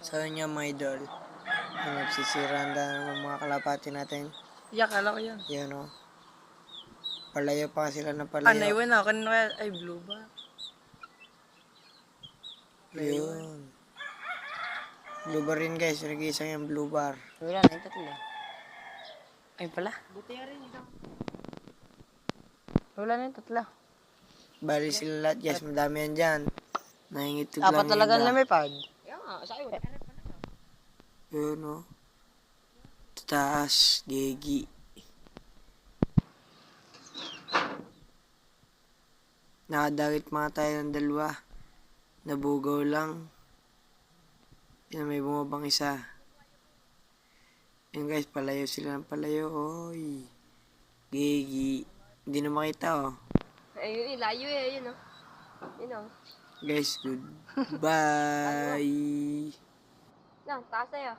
So yun nga mga idol. Nagsisiranda ng mga kalapati natin. Yeah, kala ko yan. Yun o. Palayo pa sila ng Ah, palayo. naiwan na. Kanina kaya, ay, blue ba? Yun. Blue bar rin guys. Nag-iisang yung blue bar. Wala na, yung tatlo. Ay pala. Buti nga rin ito. Wala na yung tatlo. Bali sila lahat guys. Madami yan dyan. Nahingitog lang Apat talaga yung na may pad. Kaya nga, sa akin, Yun o. Taas. Gigi. Nakadagit mga tayo ng dalawa. Nabugaw lang. Yan, may bumabang isa. Yan guys, palayo sila ng palayo. Oy. Gigi. Hindi na makita oh. ayun, layo eh, yun o. Yun o. Guys, goodbye. Lang, taas na yun.